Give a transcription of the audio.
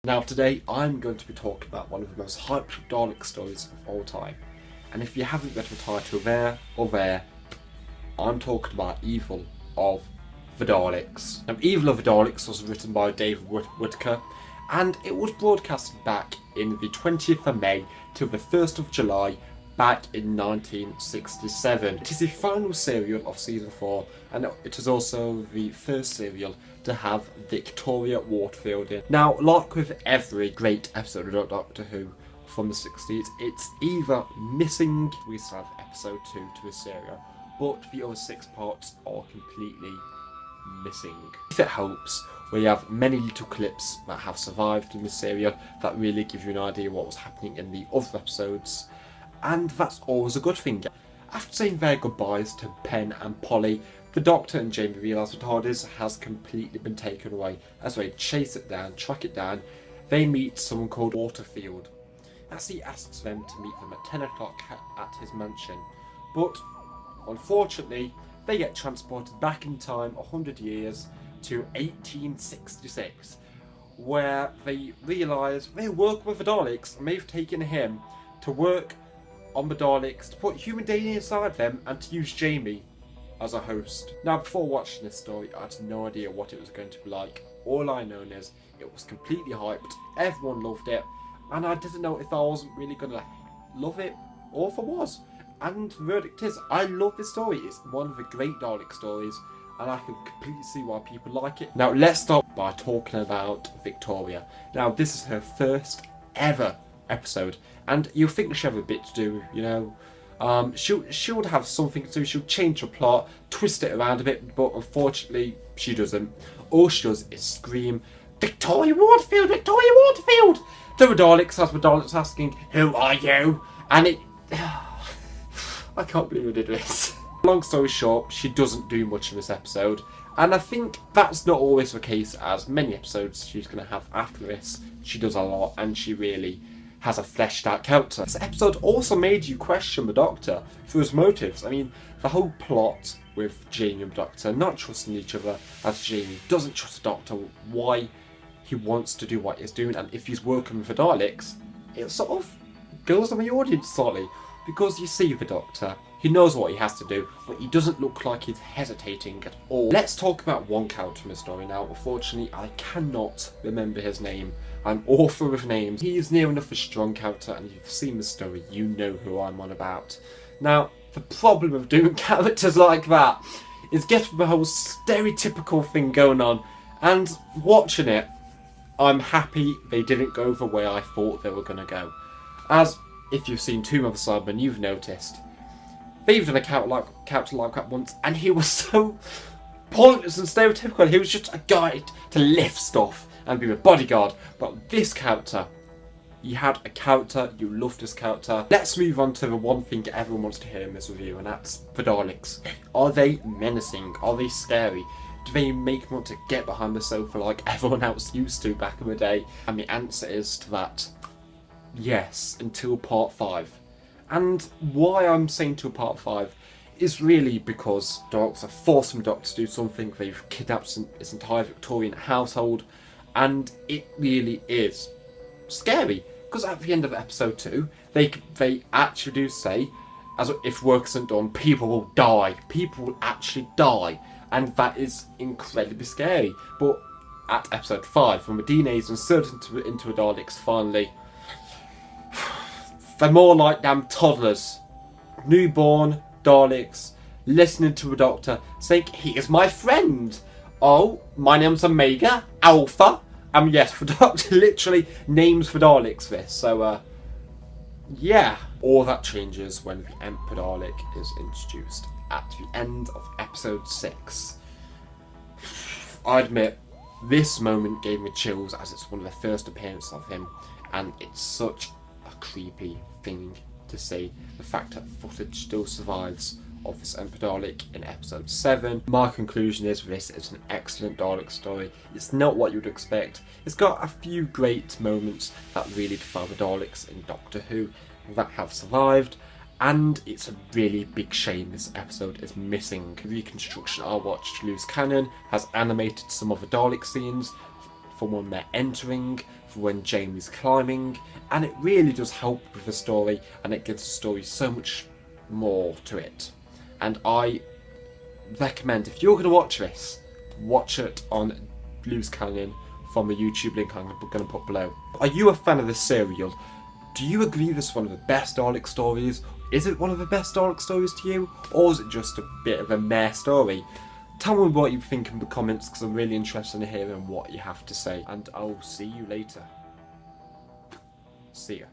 Now today I'm going to be talking about one of the most hyped Dalek stories of all time. And if you haven't read the title there or there, I'm talking about Evil of the Daleks. Now Evil of the Daleks was written by David Whitaker and it was broadcasted back in the 20th of May till the 1st of July back in 1967. It is the final serial of season 4 and it is also the first serial to have Victoria Waterfield in. Now, like with every great episode of Doctor Who from the 60s, it's either missing, we still have episode 2 to the serial, but the other 6 parts are completely missing. If it helps, we have many little clips that have survived in the serial that really give you an idea what was happening in the other episodes, and that's always a good thing. After saying their goodbyes to Penn and Polly, the Doctor and Jamie realise the TARDIS has completely been taken away. As they chase it down, track it down, they meet someone called Waterfield. As he asks them to meet them at 10 o'clock at his mansion, but unfortunately they get transported back in time 100 years to 1866, where they realise they work with the Daleks and they've taken him to work on the Daleks to put human DNA inside them and to use Jamie as a host. Now, before watching this story, I had no idea what it was going to be like. All I know is it was completely hyped, everyone loved it, and I didn't know if I wasn't really going to love it or if I was. And the verdict is, I love this story. It's one of the great Dalek stories, and I can completely see why people like it. Now, let's start by talking about Victoria. Now, this is her first ever episode, and you'll think she'll have a bit to do, you know. She would have something to do. She'll change her plot, twist it around a bit, but unfortunately she doesn't. All she does is scream, "Victoria Waterfield! Victoria Waterfield!" to the Daleks, as the Daleks asking, "Who are you?" And it... I can't believe I did this. Long story short, she doesn't do much in this episode, and I think that's not always the case, as many episodes she's going to have after this. She does a lot, and she really has a fleshed out character. This episode also made you question the Doctor for his motives. I mean, the whole plot with Jamie and the Doctor not trusting each other, as Jamie doesn't trust the Doctor, why he wants to do what he's doing, and if he's working with the Daleks, it sort of goes on the audience slightly, because you see the Doctor, he knows what he has to do, but he doesn't look like he's hesitating at all. Let's talk about one character in the story now. Unfortunately, I cannot remember his name. I'm awful with names. He's near enough a strong character, and if you've seen the story, you know who I'm on about. Now, the problem of doing characters like that is getting the whole stereotypical thing going on, and watching it, I'm happy they didn't go the way I thought they were going to go. As, if you've seen Tomb of the Cybermen, you've noticed, they've done a character like that once, and he was so pointless and stereotypical. He was just a guy to lift stuff and be a bodyguard. But this character, you had a character, you loved this character. Let's move on to the one thing everyone wants to hear in this review, and that's the Daleks. Are they menacing? Are they scary? Do they make me want to get behind the sofa like everyone else used to back in the day? And the answer is to that, yes, until part 5. And why I'm saying till part 5 is really because Daleks are forcing the Doctor to do something. They've kidnapped his entire Victorian household, and it really is scary. Because at the end of episode 2, they actually do say, as if work isn't done, people will die. People will actually die, and that is incredibly scary. But at episode 5, when the DNA is inserted into the Daleks finally, they're more like damn toddlers. Newborn Daleks listening to a Doctor saying, "He is my friend. Oh, my name's Omega, Alpha." Yes, the Doctor literally names the Daleks this. So, yeah. All that changes when the Emperor Dalek is introduced at the end of episode 6. I admit, this moment gave me chills, as it's one of the first appearances of him, and it's such a creepy thing to see, the fact that footage still survives of this Emperor Dalek in episode 7. My conclusion is this is an excellent Dalek story. It's not what you'd expect. It's got a few great moments that really define the Daleks in Doctor Who that have survived, and it's a really big shame this episode is missing. The reconstruction I watched, Loose Cannon, has animated some of the Dalek scenes from when they're entering for when Jamie's climbing, and it really does help with the story, and it gives the story so much more to it. And I recommend, if you're going to watch this, watch it on Loose Cannon from a YouTube link I'm going to put below. Are you a fan of this serial? Do you agree this is one of the best Dalek stories? Is it one of the best Dalek stories to you? Or is it just a bit of a meh story? Tell me what you think in the comments, because I'm really interested in hearing what you have to say. And I'll see you later. See ya.